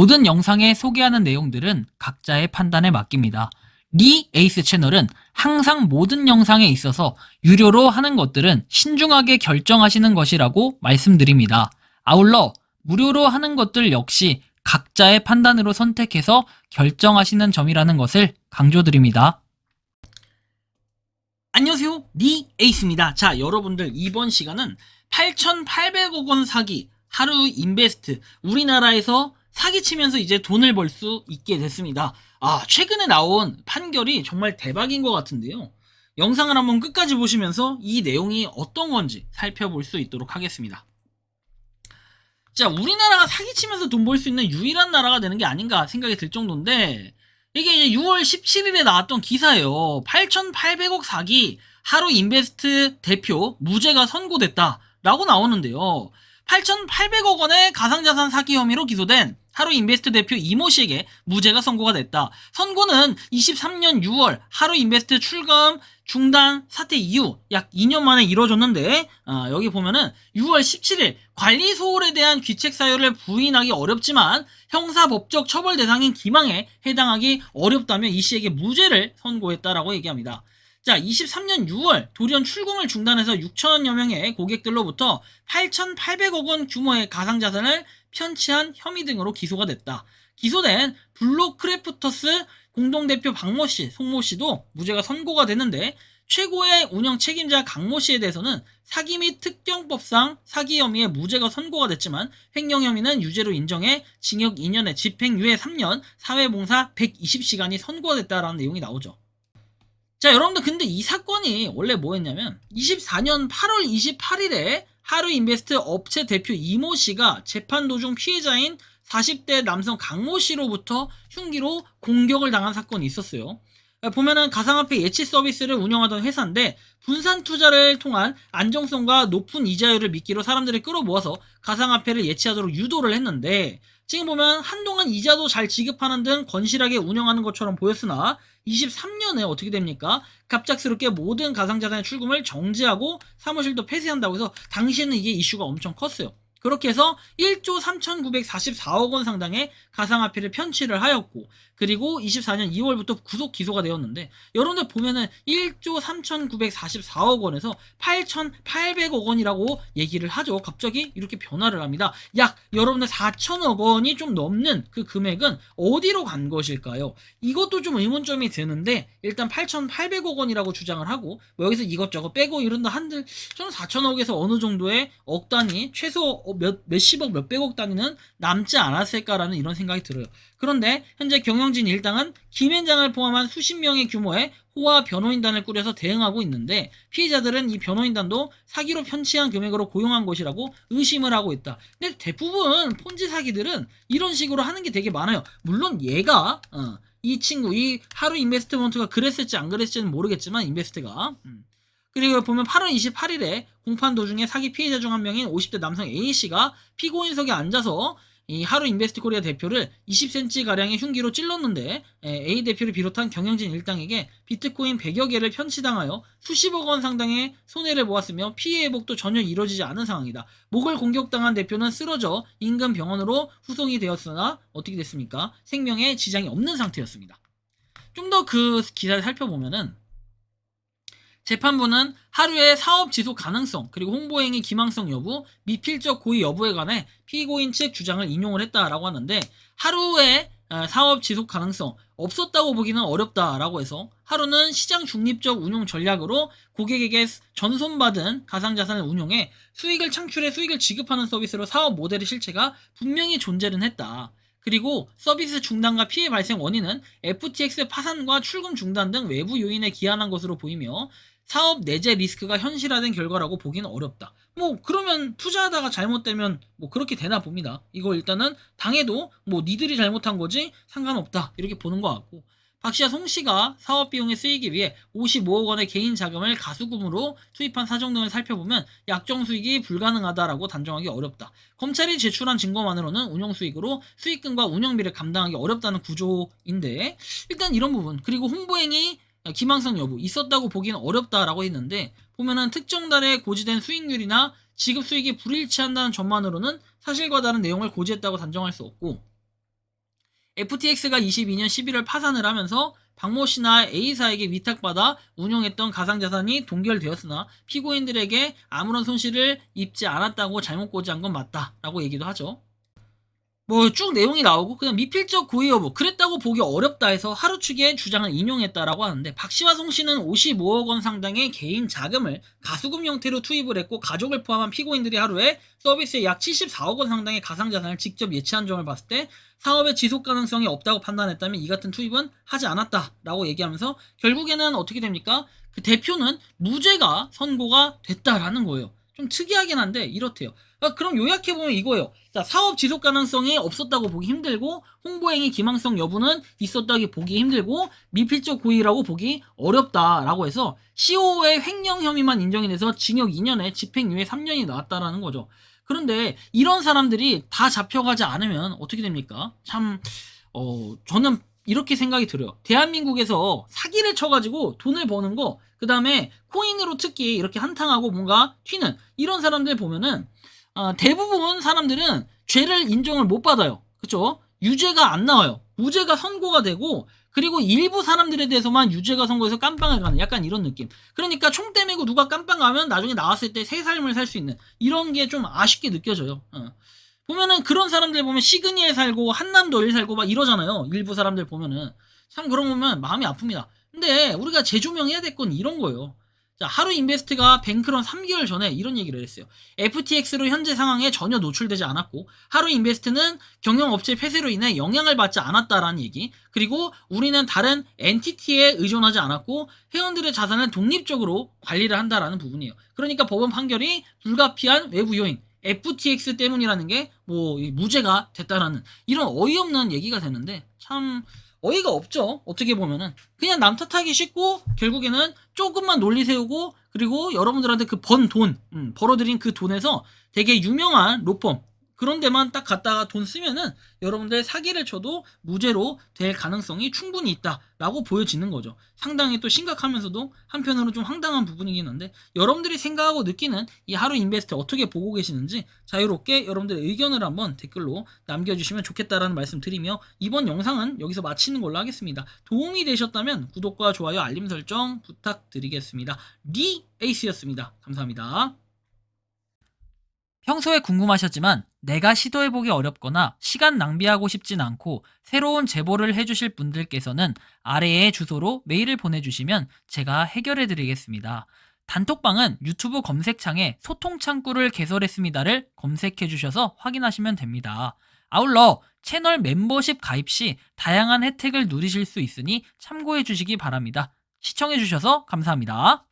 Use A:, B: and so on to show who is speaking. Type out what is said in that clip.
A: 모든 영상에 소개하는 내용들은 각자의 판단에 맡깁니다. 리 에이스 채널은 항상 모든 영상에 있어서 유료로 하는 것들은 신중하게 결정하시는 것이라고 말씀드립니다. 아울러 무료로 하는 것들 역시 각자의 판단으로 선택해서 결정하시는 점이라는 것을 강조드립니다. 안녕하세요, 리 에이스입니다. 자, 여러분들 이번 시간은 8,800억 원 사기 하루 인베스트, 우리나라에서 사기치면서 이제 돈을 벌 수 있게 됐습니다. 최근에 나온 판결이 정말 대박인 것 같은데요. 영상을 한번 끝까지 보시면서 이 내용이 어떤 건지 살펴볼 수 있도록 하겠습니다. 자, 우리나라가 사기치면서 돈 벌 수 있는 유일한 나라가 되는 게 아닌가 생각이 들 정도인데, 이게 이제 6월 17일에 나왔던 기사예요. 8,800억 사기 하루 인베스트 대표 무죄가 선고됐다 라고 나오는데요. 8,800억 원의 가상자산 사기 혐의로 기소된 하루 인베스트 대표 이모 씨에게 무죄가 선고가 됐다. 선고는 23년 6월 하루 인베스트 출금 중단 사태 이후 약 2년 만에 이뤄졌는데, 여기 보면은 6월 17일 관리 소홀에 대한 귀책 사유를 부인하기 어렵지만 형사법적 처벌 대상인 기망에 해당하기 어렵다며 이 씨에게 무죄를 선고했다라고 얘기합니다. 자, 23년 6월 돌연 출금을 중단해서 6천여 명의 고객들로부터 8,800억 원 규모의 가상자산을 편취한 혐의 등으로 기소가 됐다. 기소된 블록크래프터스 공동대표 박모 씨, 송모 씨도 무죄가 선고가 됐는데, 최고의 운영 책임자 강모 씨에 대해서는 사기 및 특경법상 사기 혐의에 무죄가 선고가 됐지만 횡령 혐의는 유죄로 인정해 징역 2년에 집행유예 3년, 사회봉사 120시간이 선고가 됐다라는 내용이 나오죠. 자, 여러분들 근데 이 사건이 원래 뭐였냐면 24년 8월 28일에 하루인베스트 업체 대표 이모 씨가 재판 도중 피해자인 40대 남성 강모 씨로부터 흉기로 공격을 당한 사건이 있었어요. 보면은 가상화폐 예치 서비스를 운영하던 회사인데 분산 투자를 통한 안정성과 높은 이자율을 미끼로 사람들을 끌어모아서 가상화폐를 예치하도록 유도를 했는데, 지금 보면 한동안 이자도 잘 지급하는 등 건실하게 운영하는 것처럼 보였으나 23년에 어떻게 됩니까? 갑작스럽게 모든 가상자산의 출금을 정지하고 사무실도 폐쇄한다고 해서 당시에는 이게 이슈가 엄청 컸어요. 그렇게 해서 1조 3,944억 원 상당의 가상화폐를 편취를 하였고, 그리고 24년 2월부터 구속 기소가 되었는데, 여러분들 보면은 1조 3,944억 원에서 8,800억 원이라고 얘기를 하죠. 갑자기 이렇게 변화를 합니다. 약 여러분들 4천억 원이 좀 넘는 그 금액은 어디로 간 것일까요? 이것도 좀 의문점이 드는데, 일단 8,800억 원이라고 주장을 하고 여기서 이것저것 빼고 이런다 한들 저는 4천억에서 어느 정도의 억 단위, 최소 몇십억 몇백억 단위는 남지 않았을까라는 이런 생각이 들어요. 그런데 현재 경영진 일당은 김앤장을 포함한 수십 명의 규모의 호화 변호인단을 꾸려서 대응하고 있는데, 피해자들은 이 변호인단도 사기로 편취한 금액으로 고용한 것이라고 의심을 하고 있다. 근데 대부분 폰지 사기들은 이런 식으로 하는 게 되게 많아요. 물론 얘가 이 친구, 이 하루 인베스트먼트가 그랬을지 안 그랬을지는 모르겠지만 인베스트가 그리고 보면 8월 28일에 공판 도중에 사기 피해자 중 한 명인 50대 남성 A씨가 피고인석에 앉아서 이 하루 인베스트 코리아 대표를 20cm가량의 흉기로 찔렀는데, A 대표를 비롯한 경영진 일당에게 비트코인 100여 개를 편취당하여 수십억 원 상당의 손해를 보았으며 피해 회복도 전혀 이루어지지 않은 상황이다. 목을 공격당한 대표는 쓰러져 인근 병원으로 후송이 되었으나 어떻게 됐습니까? 생명에 지장이 없는 상태였습니다. 좀 더 그 기사를 살펴보면은 재판부는 하루의 사업 지속 가능성, 그리고 홍보행위 기망성 여부, 미필적 고의 여부에 관해 피고인 측 주장을 인용을 했다라고 하는데, 하루의 사업 지속 가능성 없었다고 보기는 어렵다라고 해서 하루는 시장 중립적 운용 전략으로 고객에게 전손받은 가상자산을 운용해 수익을 창출해 수익을 지급하는 서비스로 사업 모델의 실체가 분명히 존재는 했다. 그리고 서비스 중단과 피해 발생 원인은 FTX 파산과 출금 중단 등 외부 요인에 기한한 것으로 보이며 사업 내재 리스크가 현실화된 결과라고 보기는 어렵다. 그러면 투자하다가 잘못되면 그렇게 되나 봅니다. 이거 일단은 당해도 니들이 잘못한 거지 상관없다 이렇게 보는 것 같고, 박씨와 송씨가 사업 비용에 쓰이기 위해 55억 원의 개인 자금을 가수금으로 투입한 사정 등을 살펴보면 약정 수익이 불가능하다라고 단정하기 어렵다. 검찰이 제출한 증거만으로는 운용 수익으로 수익금과 운영비를 감당하기 어렵다는 구조인데, 일단 이런 부분, 그리고 홍보행위 기망성 여부 있었다고 보기는 어렵다라고 했는데, 보면은 특정 달에 고지된 수익률이나 지급 수익이 불일치한다는 점만으로는 사실과 다른 내용을 고지했다고 단정할 수 없고, FTX가 22년 11월 파산을 하면서 박모 씨나 A사에게 위탁받아 운용했던 가상자산이 동결되었으나 피고인들에게 아무런 손실을 입지 않았다고 잘못 고지한 건 맞다라고 얘기도 하죠. 뭐 쭉 내용이 나오고 그냥 미필적 고의 여부 그랬다고 보기 어렵다 해서 하루 측의 주장을 인용했다라고 하는데 박 씨와 송 씨는 55억 원 상당의 개인 자금을 가수금 형태로 투입을 했고 가족을 포함한 피고인들이 하루에 서비스에 약 74억 원 상당의 가상자산을 직접 예치한 점을 봤을 때 사업의 지속 가능성이 없다고 판단했다면 이 같은 투입은 하지 않았다라고 얘기하면서 결국에는 어떻게 됩니까? 그 대표는 무죄가 선고가 됐다라는 거예요. 좀 특이하긴 한데 이렇대요. 그럼 요약해보면 이거예요. 자, 사업 지속 가능성이 없었다고 보기 힘들고 홍보행위 기망성 여부는 있었다고 보기 힘들고 미필적 고의라고 보기 어렵다라고 해서 CO의 횡령 혐의만 인정이 돼서 징역 2년에 집행유예 3년이 나왔다라는 거죠. 그런데 이런 사람들이 다 잡혀가지 않으면 어떻게 됩니까? 참 저는 이렇게 생각이 들어요. 대한민국에서 사기를 쳐가지고 돈을 버는 거, 그 다음에 코인으로 특히 이렇게 한탕하고 뭔가 튀는 이런 사람들 보면은 대부분 사람들은 죄를 인정을 못 받아요. 그쵸? 유죄가 안 나와요. 무죄가 선고가 되고 그리고 일부 사람들에 대해서만 유죄가 선고해서 깜빵을 가는 약간 이런 느낌. 그러니까 총 떼매고 누가 깜빵 가면 나중에 나왔을 때 새 삶을 살 수 있는 이런 게 좀 아쉽게 느껴져요. 보면은 그런 사람들 보면 시그니에 살고 한남도에 살고 막 이러잖아요. 일부 사람들 보면은 참 그런 거 보면 마음이 아픕니다. 근데 우리가 재조명해야 될 건 이런 거예요. 자, 하루 인베스트가 뱅크런 3개월 전에 이런 얘기를 했어요. FTX로 현재 상황에 전혀 노출되지 않았고 하루 인베스트는 경영업체 폐쇄로 인해 영향을 받지 않았다라는 얘기, 그리고 우리는 다른 엔티티에 의존하지 않았고 회원들의 자산을 독립적으로 관리를 한다라는 부분이에요. 그러니까 법원 판결이 불가피한 외부 요인 FTX 때문이라는 게 뭐 무죄가 됐다라는 이런 어이없는 얘기가 되는데 참 어이가 없죠. 어떻게 보면은 그냥 남 탓하기 쉽고 결국에는 조금만 논리 세우고 그리고 여러분들한테 그 번 돈, 벌어들인 그 돈에서 되게 유명한 로펌 그런 데만 딱 갖다가 돈 쓰면은 여러분들 사기를 쳐도 무죄로 될 가능성이 충분히 있다라고 보여지는 거죠. 상당히 또 심각하면서도 한편으로 좀 황당한 부분이긴 한데 여러분들이 생각하고 느끼는 이 하루 인베스트 어떻게 보고 계시는지 자유롭게 여러분들의 의견을 한번 댓글로 남겨주시면 좋겠다라는 말씀 드리며 이번 영상은 여기서 마치는 걸로 하겠습니다. 도움이 되셨다면 구독과 좋아요 알림 설정 부탁드리겠습니다. 리 에이스였습니다. 감사합니다.
B: 평소에 궁금하셨지만 내가 시도해보기 어렵거나 시간 낭비하고 싶진 않고 새로운 제보를 해주실 분들께서는 아래의 주소로 메일을 보내주시면 제가 해결해드리겠습니다. 단톡방은 유튜브 검색창에 소통창구를 개설했습니다를 검색해주셔서 확인하시면 됩니다. 아울러 채널 멤버십 가입 시 다양한 혜택을 누리실 수 있으니 참고해주시기 바랍니다. 시청해주셔서 감사합니다.